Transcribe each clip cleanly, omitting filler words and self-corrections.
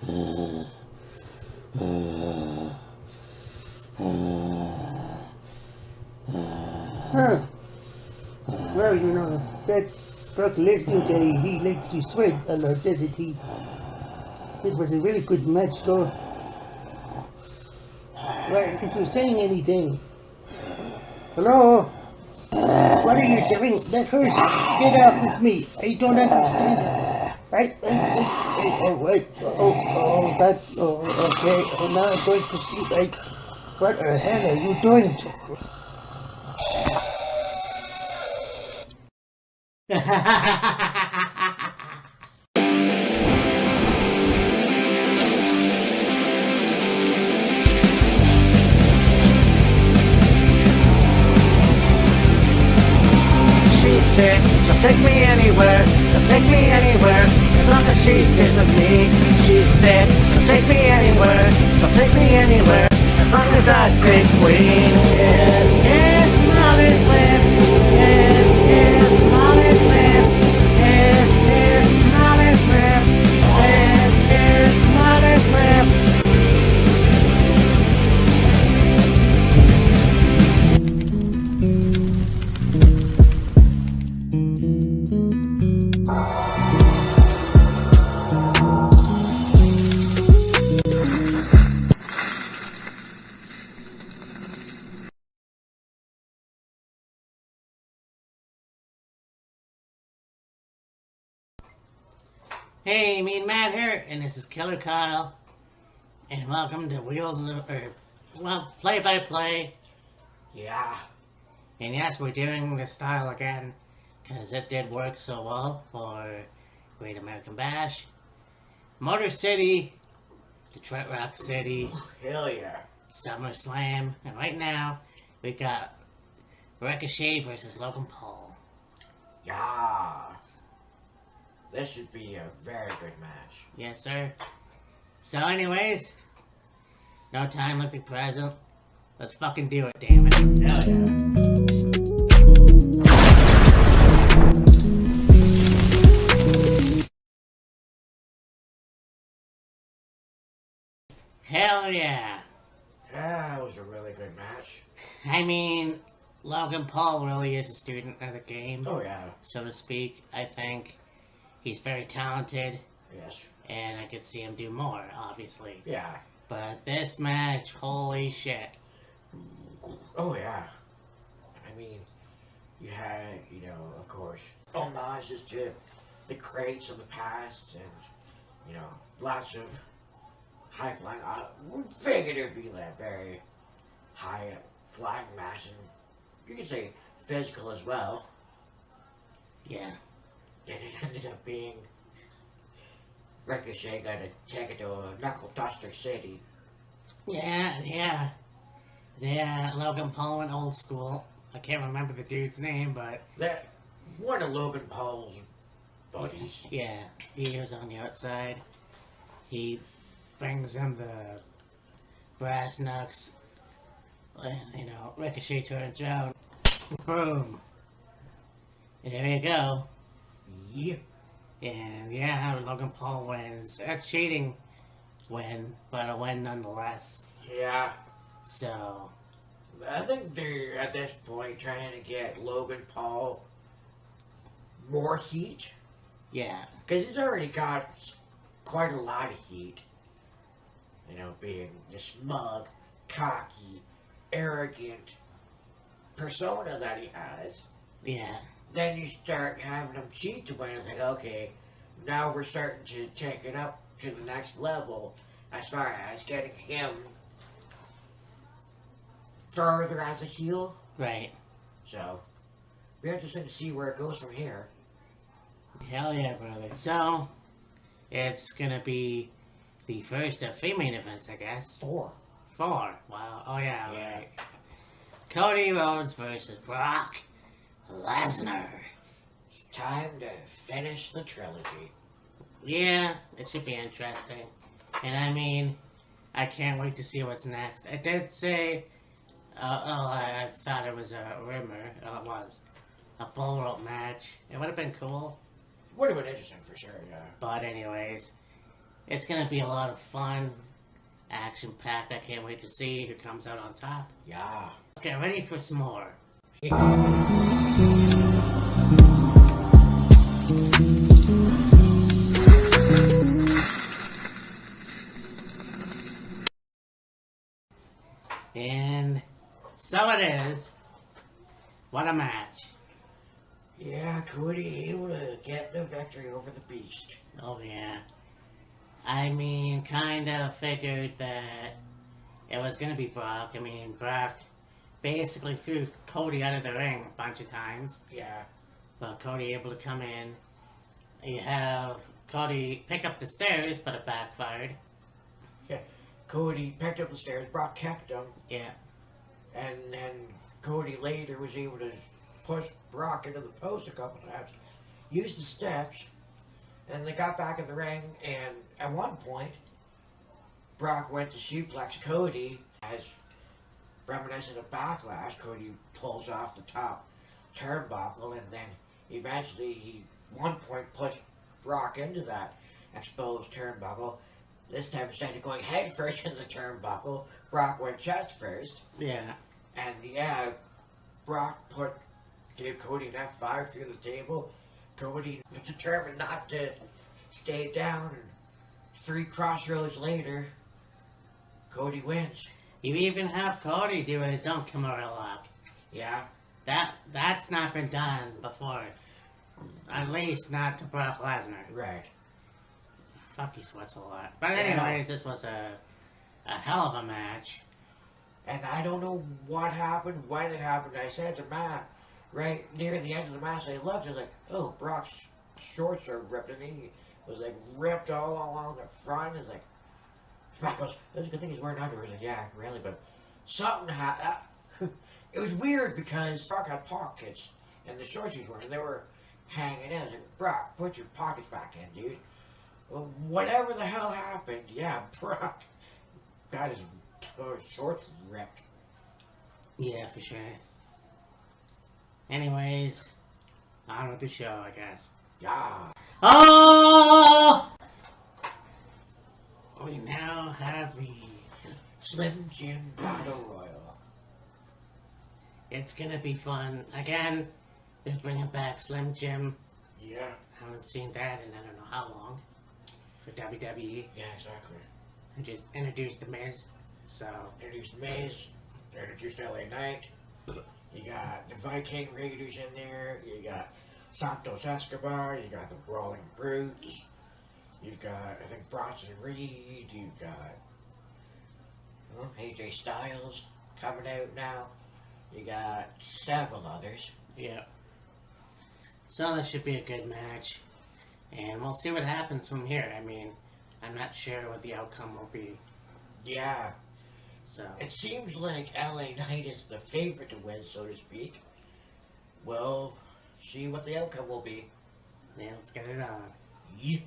Huh. Well, you know, that Brock Lesnar, he likes to sweat a lot, doesn't he? It was a really good match, though. Well, if you're saying anything. Hello? What are you doing? That hurts. Get off of me. I don't understand it. Okay. Oh, now I'm going to sleep. What the hell are you doing? She said, she'll take me anywhere, she'll take me anywhere, as long as she stays with me. She said, she'll take me anywhere, she'll take me anywhere, as long as I stay queen. Yes, yes, Molly's lips, yes, yes, Molly's lips, yes, yes, Molly's lips, yes, yes, Molly's lips. Hey, me and Matt here, and this is Killer Kyle, and welcome to Play-by-Play. Yeah. And yes, we're doing this style again, because it did work so well for Great American Bash, Motor City, Detroit Rock City, Hell yeah. SummerSlam, and right now, we got Ricochet versus Logan Paul. Yeah. This should be a very good match. Yes, sir. So anyways, no time like the present. Let's fucking do it, damn it. Hell yeah. Hell yeah. That was a really good match. I mean, Logan Paul really is a student of the game. Oh yeah. So to speak, I think. He's very talented. Yes. And I could see him do more, obviously. Yeah. But this match, holy shit. Oh yeah. I mean, you had, of course, homages to the greats of the past and, lots of high-flying. We figured it would be that very high-flying match, and you could say physical as well. Yeah. And it ended up being Ricochet got to take it to a knuckle duster city. Yeah. Logan Paul went old school. I can't remember the dude's name, but... That one of Logan Paul's buddies. Yeah, he was on the outside. He brings him the brass knucks. Ricochet turns around. Boom. And there you go. Yeah. And yeah, Logan Paul wins. A cheating win, but a win nonetheless. Yeah. So, I think they're, at this point, trying to get Logan Paul more heat. yeah. Because he's already got quite a lot of heat. Being the smug, cocky, arrogant persona that he has. Yeah. Then you start having him cheat to win. It's like, okay, now we're starting to take it up to the next level as far as getting him further as a heel. Right. So, we're interested to see where it goes from here. Hell yeah, brother. So, it's gonna be the first of 3 main events, I guess. 4. 4. Wow. Oh yeah. Right. Cody Rhodes versus Brock Lesnar. It's time to finish the trilogy. Yeah, it should be interesting. And I mean, I can't wait to see what's next. I did say, I thought it was a rumor. It was a bull rope match. It would have been cool. Would have been interesting for sure, yeah. But anyways, It's gonna be a lot of fun, action-packed. I can't wait to see who comes out on top. Yeah. Let's get ready for some more. And so it is. What a match. Yeah, Cody able to get the victory over the Beast. Oh, yeah. I mean, kind of figured that it was going to be Brock. I mean, Brock basically threw Cody out of the ring a bunch of times. Yeah. But Cody able to come in. You have Cody pick up the stairs, but it backfired. Yeah. Cody picked up the stairs, Brock kept him, Yeah. and then Cody later was able to push Brock into the post a couple times, used the steps, and they got back in the ring, and at one point, Brock went to suplex Cody as reminiscent of Backlash. Cody pulls off the top turnbuckle, and then eventually he, one point, pushed Brock into that exposed turnbuckle. This time, instead of going head first in the turnbuckle, Brock went chest first. Yeah. And yeah, Brock gave Cody an F5 through the table. Cody was determined not to stay down, and 3 crossroads later, Cody wins. You even have Cody do his own Kimura lock. Yeah. That's not been done before. At least not to Brock Lesnar. Right. Fuck, he sweats a lot. But anyways, this was a hell of a match. And I don't know what happened, when it happened. I said to Matt, right near the end of the match, I looked, I was like, oh, Brock's shorts are ripped, and he was like ripped all along the front. It's like, Matt goes, that's a good thing he's wearing underwear. I was like, yeah, really, but something happened. It was weird because Brock had pockets, and the shorts he was wearing, they were hanging in. I was like, Brock, put your pockets back in, dude. Well, whatever the hell happened, yeah, Brock got his shorts ripped. Yeah, for sure. Anyways, on with the show, I guess. Yeah. Oh! We now have the Slim Jim Battle Royal. It's gonna be fun. Again, they're bringing back Slim Jim. Yeah. Haven't seen that in I don't know how long. For WWE. Yeah, exactly. And just introduced The Miz. So. Introduced Miz. Introduced LA Knight. You got the Viking Raiders in there. You got Santos Escobar. You got the Brawling Brutes. You've got, I think, Bronson Reed. You've got AJ Styles coming out now. You got several others. Yeah. So this should be a good match. And we'll see what happens from here. I mean, I'm not sure what the outcome will be. Yeah. So. It seems like LA Knight is the favorite to win, so to speak. We'll see what the outcome will be. Yeah, let's get it on. Yeah.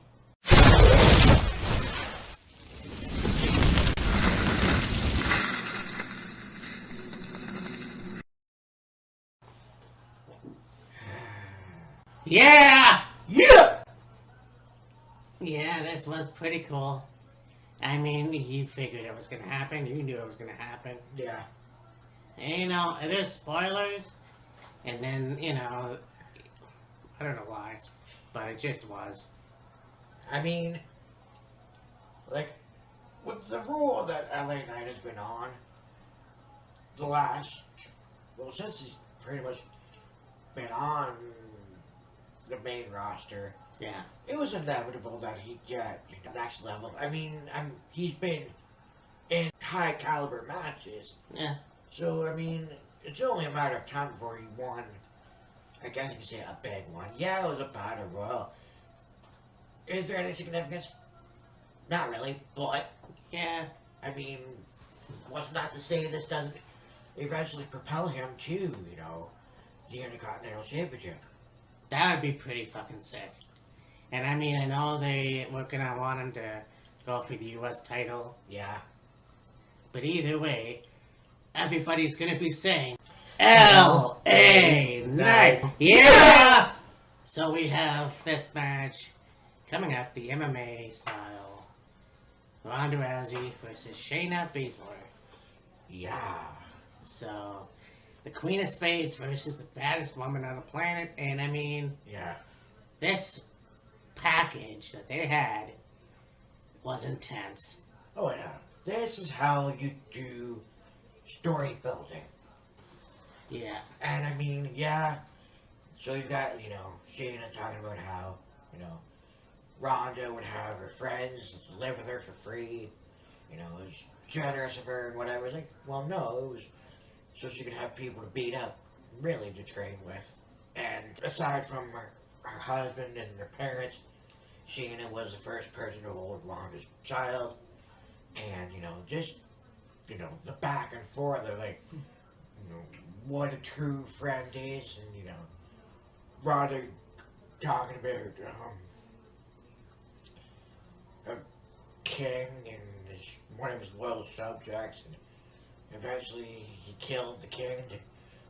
Yeah! Yeah! Yeah, this was pretty cool. I mean, you figured it was gonna happen. You knew it was gonna happen. Yeah. And, you know, there's spoilers. And then, you know, I don't know why, but it just was. I mean, like, with the rule that LA Knight has been on, since he's pretty much been on the main roster, Yeah. it was inevitable that he'd get the next level. I mean, he's been in high caliber matches. Yeah. So, I mean, it's only a matter of time before he won, I guess you could say, a big one. Yeah, it was a battle royal. Is there any significance? Not really, but, Yeah. I mean, what's not to say this doesn't eventually propel him to, you know, the Intercontinental Championship. That would be pretty fucking sick. And I mean, I know they were gonna want him to go for the US title. Yeah. But either way, everybody's gonna be saying LA Knight. Yeah! So we have this match coming up, the MMA style Ronda Rousey versus Shayna Baszler. Yeah. So, the Queen of Spades versus the baddest woman on the planet. And I mean, Yeah. this package that they had was intense. Oh yeah. This is how you do story building. Yeah. And I mean, yeah. So you've got, Shayna talking about how, Rhonda would have her friends live with her for free. It was generous of her and whatever. It's like, well, no, it was so she could have people to beat up, really, to train with. And aside from her husband and her parents, Shayna was the first person to hold Rhonda's child. And, the back and forth of, like, what a true friend is. And, Rhonda talking about, a king and one of his loyal subjects. And eventually he killed the king to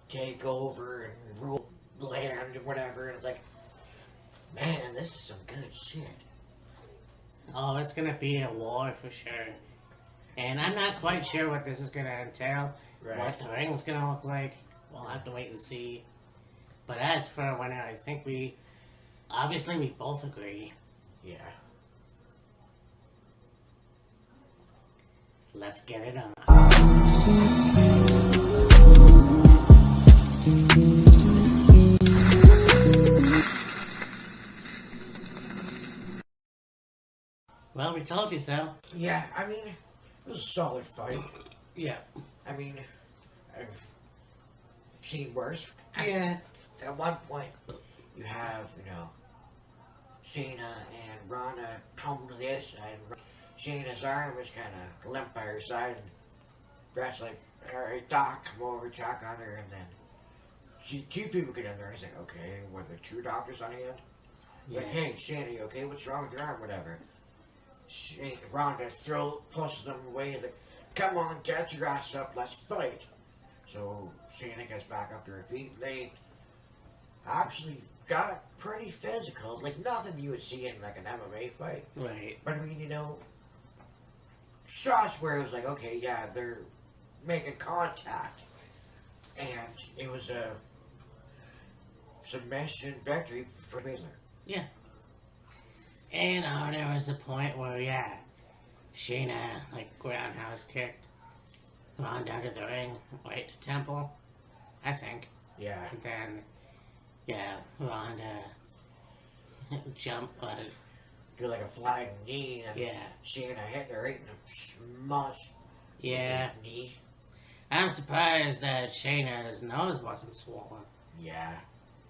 take over and rule land or whatever. And it's like, man, this is some good shit. Oh, it's gonna be a war for sure. And I'm not quite sure what this is gonna entail. Right. What the ring's gonna look like. We'll have to wait and see. But as for a winner, I think we both agree. Yeah. Let's get it on. Well, we told you so. Yeah, I mean, it was a solid fight. Yeah. I mean, I've seen worse. Yeah. At one point, you have, Shayna and Rhonda come to the outside. Shayna's arm was kind of limp by her side. And Brett's like, alright, Doc, come over, check on her. And then two people get in there. And he's like, okay, were there two doctors on hand? Yeah. Like, hey, Shayna, you okay? What's wrong with your arm? Whatever. Rhonda pushes them away. He's like, come on, get your ass up, let's fight. So Shayna gets back up to her feet. They actually got pretty physical, like nothing you would see in like an MMA fight. Right. But I mean, shots where it was like, okay, yeah, they're making contact, and it was a submission victory for Baszler. Yeah. And there was a point where, yeah, Shayna, like, roundhouse kicked Ron down to the ring, right to Temple, I think. Yeah. And then, yeah, Ronda jumped, Do like a flying knee, and yeah. Shayna hit her right in the smush. Yeah. With his knee. I'm surprised that Shayna's nose wasn't swollen. Yeah.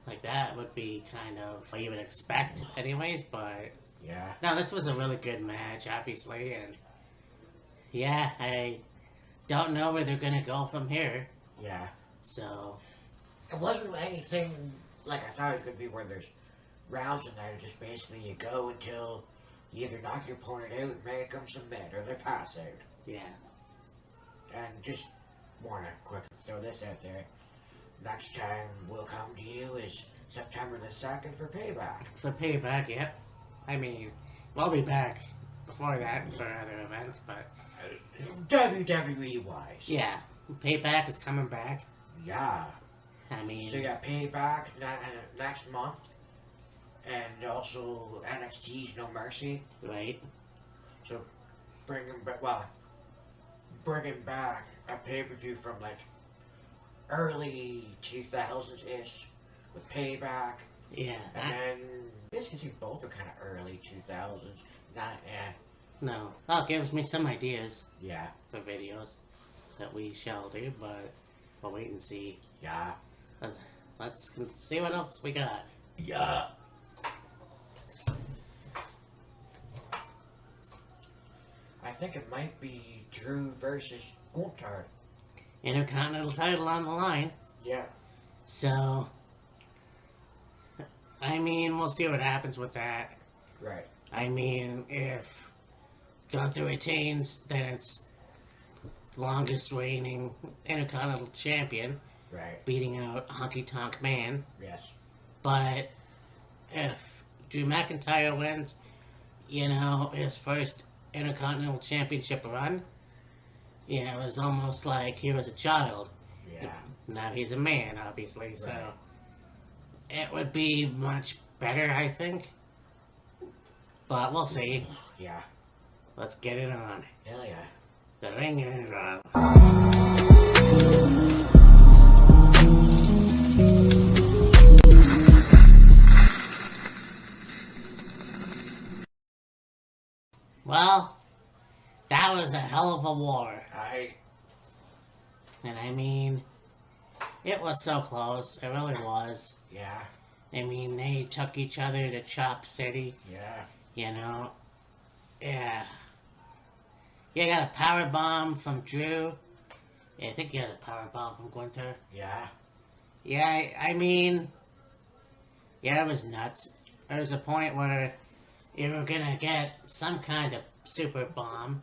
Like, that would be kind of what you would expect anyways, but... Yeah. No, this was a really good match, obviously, and... Yeah, I don't know where they're gonna go from here. Yeah. So... It wasn't anything like I thought it could be where there's rounds in there. Just basically you go until you either knock your opponent out, make them submit, or they pass out. Yeah. And just want to quick throw this out there. Next time we'll come to you is September the 2nd for Payback. For Payback, yep. I mean, we'll be back before that for other events, but... WWE-wise. Yeah, Payback is coming back. Yeah. I mean... So you got Payback next month. And also NXT's No Mercy. Right. So bringing back a pay-per-view from like early 2000s-ish with Payback. Yeah. And then I guess you can see both are kind of early 2000s. Not, No. Well, it gives me some ideas yeah. for videos that we shall do, but we'll wait and see. Yeah. Let's see what else we got. Yeah. I think it might be Drew versus Gunther. Intercontinental title on the line. Yeah. So, I mean, we'll see what happens with that. Right. I mean, if Gunther retains, then it's longest reigning Intercontinental Champion. Right. Beating out Honky Tonk Man. Yes. But if Drew McIntyre wins, his first Intercontinental Championship run, yeah, it was almost like he was a child. Yeah. Now he's a man, obviously, so Right. it would be much better, I think. But we'll see. Yeah. Let's get it on. Hell yeah. The ring is on. Well, that was a hell of a war. And I mean, it was so close. It really was. Yeah. I mean, they took each other to Chop City. Yeah. You know? Yeah. You got a power bomb from Drew. Yeah, I think you got a power bomb from Gunther. Yeah. Yeah, I mean, yeah, it was nuts. There was a point where you were gonna get some kind of super bomb,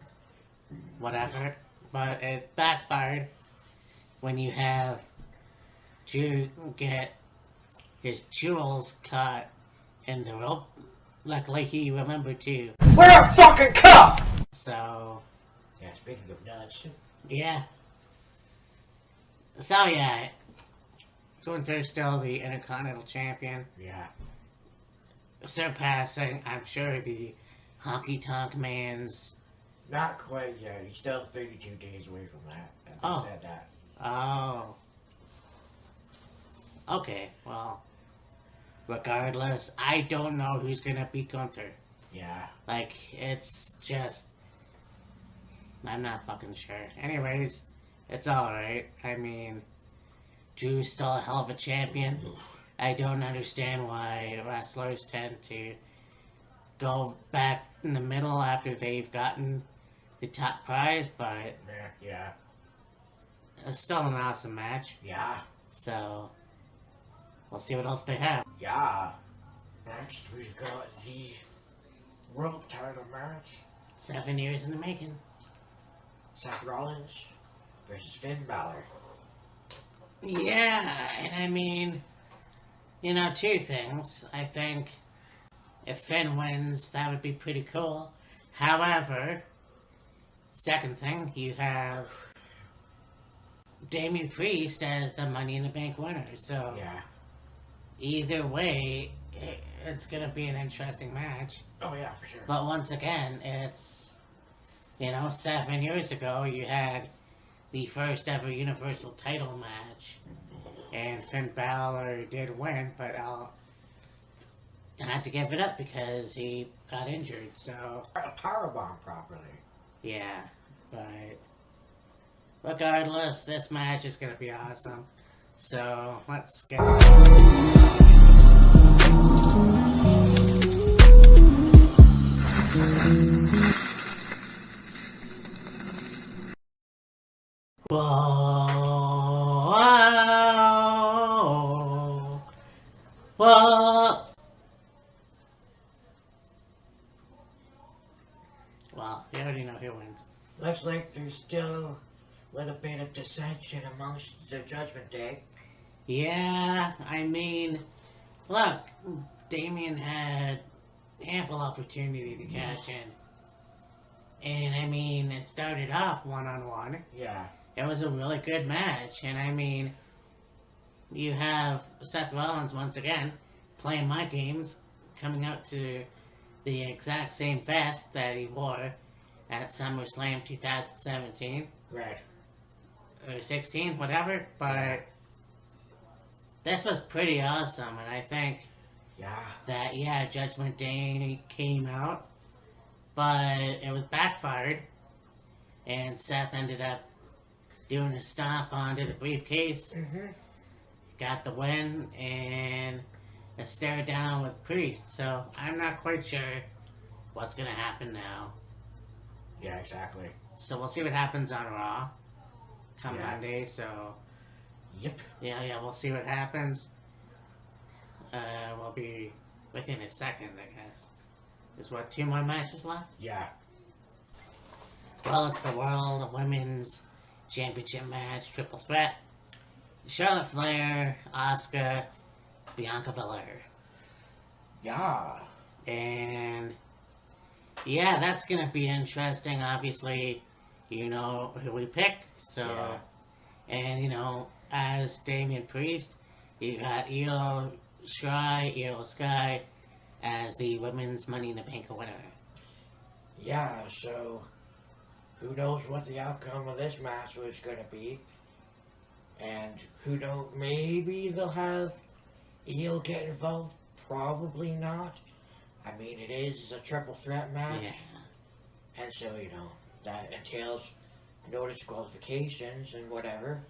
whatever, but it backfired when you have Drew get his jewels caught in the rope. Luckily, he remembered to. Wear a fucking cup! So, Yeah, speaking of nuts. yeah. So, yeah. Gunther's still the Intercontinental Champion. Yeah. Surpassing, I'm sure, the Honky Tonk Man's. Not quite yet. He's still 32 days away from that. And they Oh. said that. Oh. Okay, well. Regardless, I don't know who's gonna beat Gunther. Yeah. Like, it's just. I'm not fucking sure. Anyways, it's alright. I mean, Drew's still a hell of a champion. I don't understand why wrestlers tend to go back in the middle after they've gotten the top prize, but Yeah. it's still an awesome match. Yeah. So, we'll see what else they have. Yeah. Next, we've got the world title match. 7 years in the making. Seth Rollins versus Finn Balor. Yeah, and I mean, you know, two things. I think if Finn wins, that would be pretty cool. However, second thing, you have Damian Priest as the Money in the Bank winner. So, Yeah. either way, it's going to be an interesting match. Oh, yeah, for sure. But once again, it's, you know, 7 years ago, you had the first ever Universal title match. And Finn Balor did win, but I had to give it up because he got injured, so... A powerbomb properly. Yeah, but... Regardless, this match is going to be awesome. So, let's get Whoa, whoa. Well, you already know who wins. Looks like there's still a little bit of dissension amongst the Judgment Day. Yeah, I mean, look, Damien had ample opportunity to cash in. And I mean, it started off one-on-one. Yeah. It was a really good match, and I mean, you have Seth Rollins once again playing my games, coming out to the exact same vest that he wore at SummerSlam 2017 Right. or 16, whatever. But this was pretty awesome, and I think Yeah. that Judgment Day came out, but it was backfired, and Seth ended up doing a stomp onto the briefcase, got the win, and a stare down with Priest. So I'm not quite sure what's gonna happen now. Yeah, exactly. So we'll see what happens on Raw come Yeah. Monday. So Yep. yeah, we'll see what happens. We'll be within a second, I guess. There's what, 2 more matches left? Yeah. Well, it's the World Women's Championship match, triple threat. Charlotte Flair, Asuka, Bianca Belair. Yeah. And Yeah, that's gonna be interesting. Obviously, you know who we picked. So, Yeah. and you know, as Damian Priest, you got Elo Sky as the Women's Money in the Bank winner. Yeah, so who knows what the outcome of this match was going to be. And who knows, maybe they'll have Eel get involved. Probably not. I mean, it is a triple threat match. Yeah. And so, you know, that entails no disqualifications and whatever.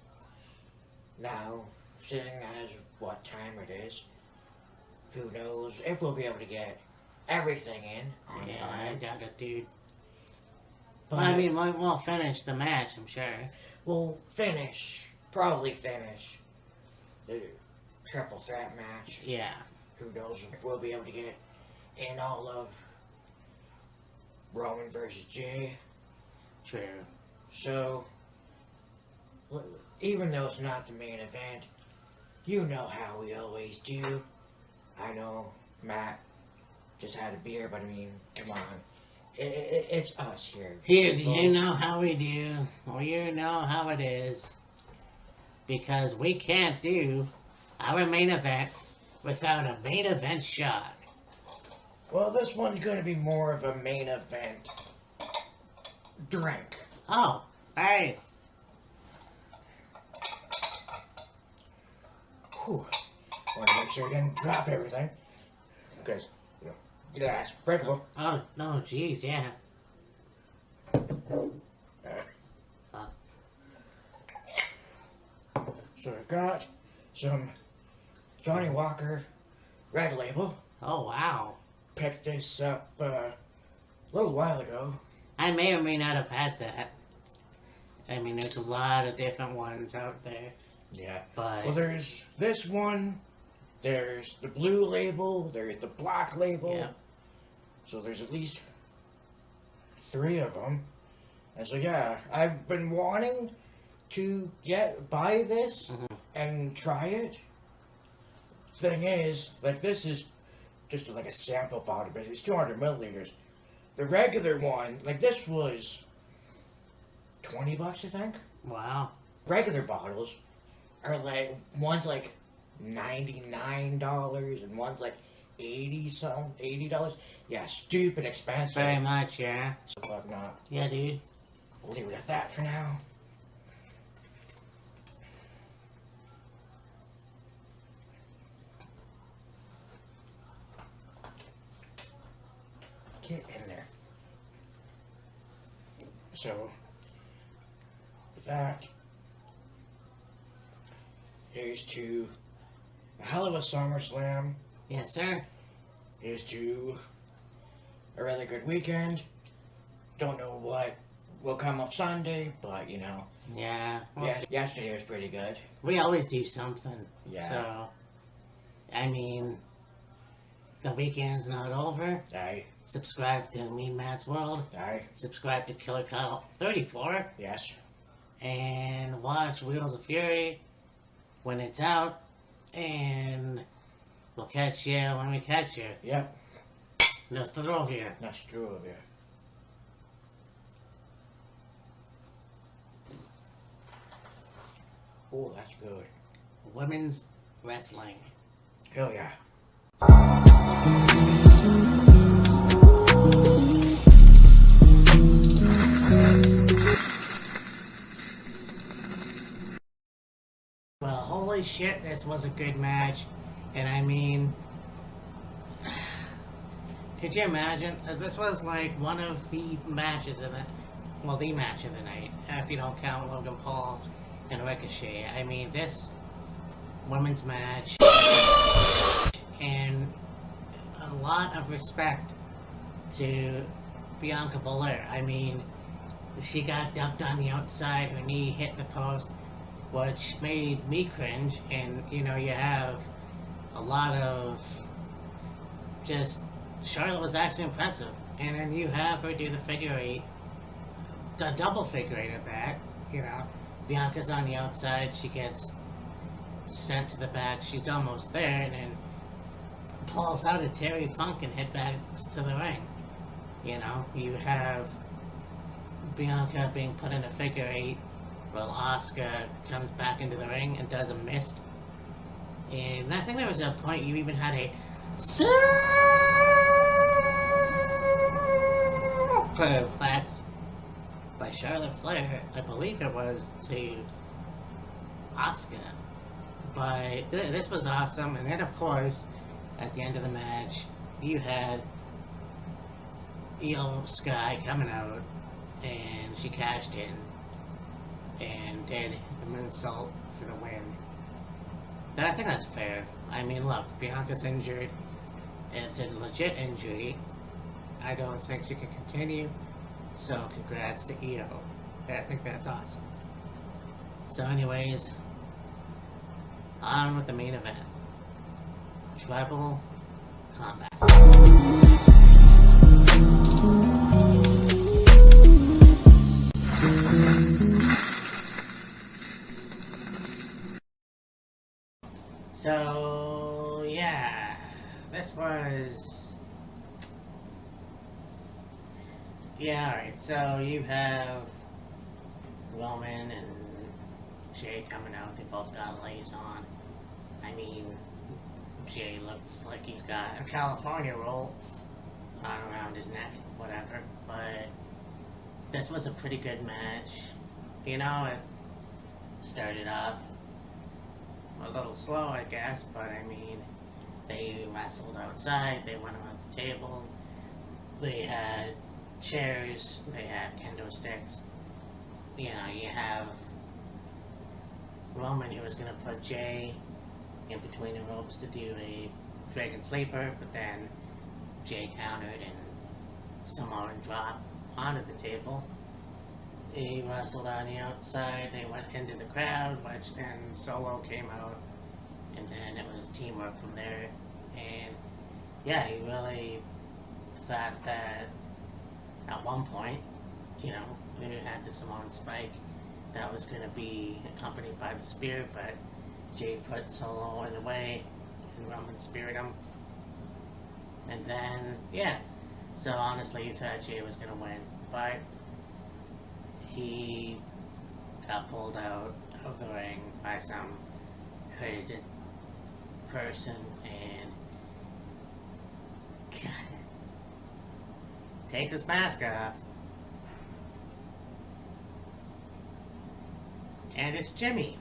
Now, seeing as what time it is, who knows if we'll be able to get everything in on Yeah, time. I doubt it, dude. But Well, I mean, we'll finish the match, I'm sure. we'll probably finish the triple threat match. Yeah. Who knows if we'll be able to get in all of Roman versus Jay. True. So, even though it's not the main event, you know how we always do. I know Matt just had a beer, but I mean, come on. It's us here. You know how we do. Well, you know how it is. Because we can't do our main event without a main event shot. Well, this one's going to be more of a main event drink. Oh, nice. Whew. Want to make sure I didn't drop everything. Because, you know, that's breakable. Oh, no, jeez, yeah. Fuck. So we've got some Johnny Walker Red Label. Oh, wow. Picked this up a little while ago. I may or may not have had that. I mean, there's a lot of different ones out there. Yeah. But, Well, there's this one. There's the blue label. There's the black label. yeah. So there's at least 3 of them. And so yeah, I've been wanting to buy this Mhm. and try it. Thing is, like, this is just like a sample bottle, but it's 200 milliliters. The regular one, like, this was $20, I think. Wow. Regular bottles are like, one's like $99 and one's like $80. Yeah, stupid expensive. Very much, yeah. So fuck not. Yeah, dude. We'll leave it at that for now. Get in there. So, with that, here's to a hell of a SummerSlam. Yes, sir. Here's to a really good weekend. Don't know what will come of Sunday, but you know, Yeah. We'll see. yesterday was pretty good. We always do something. Yeah. So, I mean, the weekend's not over. Aye, Subscribe to Mean Matt's World. aye, Subscribe to Killer Kyle 34. yes. And watch Wheels of Fury when it's out. And we'll catch you when we catch you. Yep, That's the rule here. that's true of you. Oh, that's good. Women's wrestling. Hell yeah. Well, holy shit, this was a good match. And I mean, could you imagine? This was like one of the matches of the, well, the match of the night, if you don't count Logan Paul and Ricochet. I mean, this women's match, and a lot of respect to Bianca Belair. I mean, she got ducked on the outside, her knee hit the post, which made me cringe. And you know, you have a lot of just, Charlotte was actually impressive, and then you have her do the figure 8, the double figure 8 of that. You know, Bianca's on the outside, she gets sent to the back, she's almost there, and then pulls out a Terry Funk and head back to the ring. You know, you have Bianca being put in a figure eight while Asuka comes back into the ring and does a mist. And I think there was a point you even had a superplex by Charlotte Flair, I believe it was, to Asuka. But this was awesome. And then, of course, at the end of the match, you had Io Sky coming out, and she cashed in and did the moonsault for the win. But I think that's fair. I mean, look, Bianca's injured. It's a legit injury. I don't think she can continue. So, congrats to Io. I think that's awesome. So, anyways, on with the main event. Tribal Combat. So, yeah, this was... Yeah, alright, so you have Roman and Jay coming out. They both got lays on. I mean, Jay looks like he's got a California roll on around his neck, whatever. But this was a pretty good match. You know, it started off a little slow, I guess, but I mean, they wrestled outside, they went around the table, they had chairs, they had kendo sticks. You know, you have Roman who was going to put Jay in between the ropes to do a Dragon Sleeper, but then Jay countered and Samoan drop onto the table. He wrestled on the outside, they went into the crowd, which then Solo came out, and then it was teamwork from there. And yeah, he really thought that at one point, you know, we had the Samoan Spike that was going to be accompanied by the spear, but Jay put Solo in the way and Roman speared him. And then, yeah, so honestly you thought Jay was going to win, but he got pulled out of the ring by some hooded person and takes his mask off. And it's Jimmy.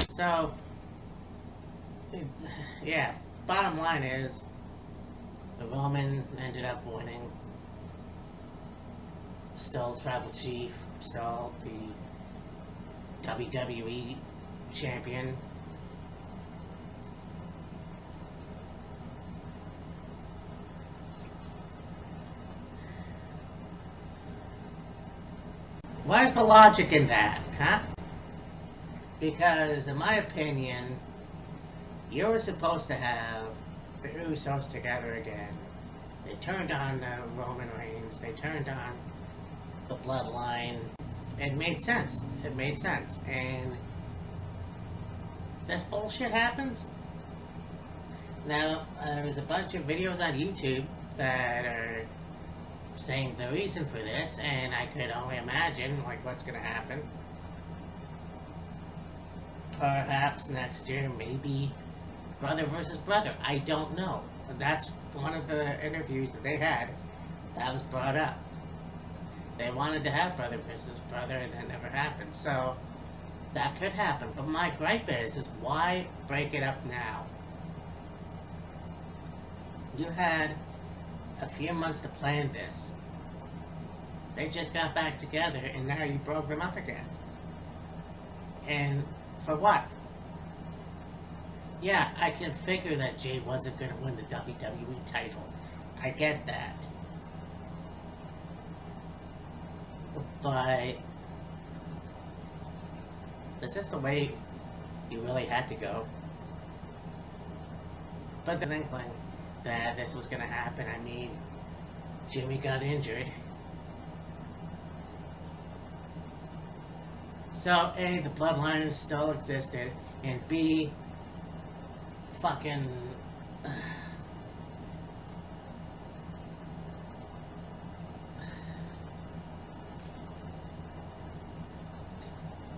So, yeah, bottom line is, the Roman ended up winning. Still Tribal Chief, still the WWE Champion. Where's the logic in that, huh? Because, in my opinion, you were supposed to have the Usos together again. They turned on Roman Reigns. They turned on the Bloodline. It made sense. It made sense. And this bullshit happens. Now, there's a bunch of videos on YouTube that are saying the reason for this, and I could only imagine, like, what's going to happen. Perhaps next year, maybe brother versus brother. I don't know. That's one of the interviews that they had that was brought up. They wanted to have brother versus brother, and that never happened. So, that could happen. But my gripe is why break it up now? You had a few months to plan this. They just got back together, and now you broke them up again. And for what? Yeah, I can figure that Jay wasn't going to win the WWE title. I get that. But is this the way you really had to go? But the inkling that this was going to happen, I mean, Jimmy got injured. So, A, the bloodline still existed, and B, fucking...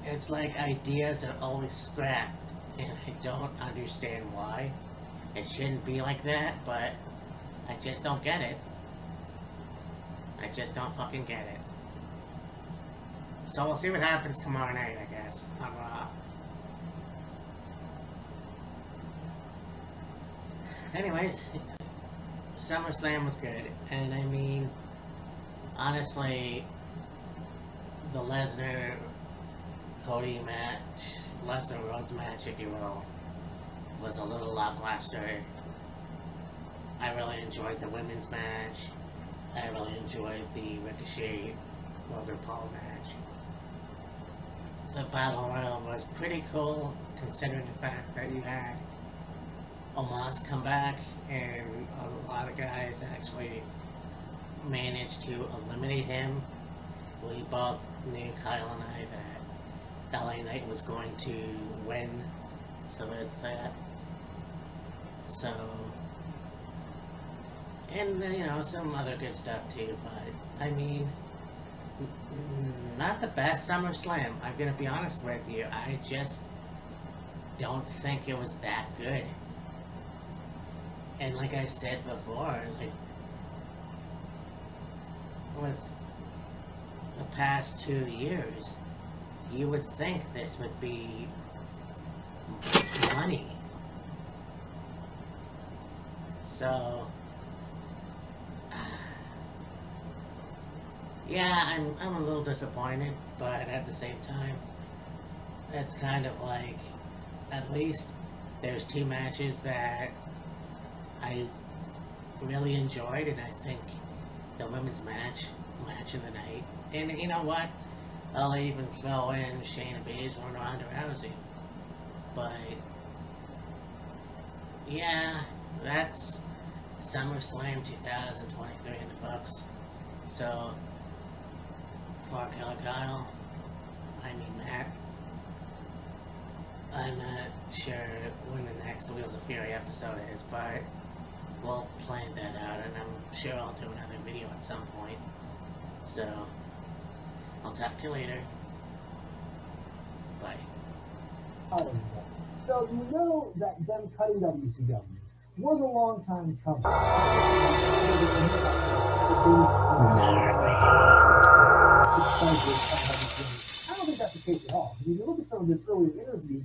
It's like ideas are always scrapped, and I don't understand why. It shouldn't be like that, but I just don't get it. I just don't fucking get it. So we'll see what happens tomorrow night, I guess, on Raw. Anyways, SummerSlam was good, and I mean, honestly, the Lesnar Cody match, Lesnar Rhodes match, if you will, was a little lackluster. I really enjoyed the women's match. I really enjoyed the Ricochet Logan Paul match. The Battle Royal was pretty cool, considering the fact that you had Omos come back, and a lot of guys actually managed to eliminate him. We both knew, Kyle and I, that LA Knight was going to win, so there's that. So, and you know, some other good stuff too, but I mean, not the best SummerSlam. I'm gonna be honest with you, I just don't think it was that good. And like I said before, like, with the past 2 years, you would think this would be money. So, yeah, I'm a little disappointed, but at the same time, it's kind of like, at least there's 2 matches that I really enjoyed, and I think the women's match of the night. And you know what? I'll even throw in Shayna Baszler or Ronda Rousey. But yeah, that's SummerSlam 2023 in the books. So for Kyle, I mean Matt, I'm not sure when the next Wheels of Fury episode is, but we'll plan that out, and I'm sure I'll do another video at some point. So, I'll talk to you later. Bye. So you know that them cutting WCW was a long time coming. I don't think that's the case at all. If you look at some of this earlier interviews,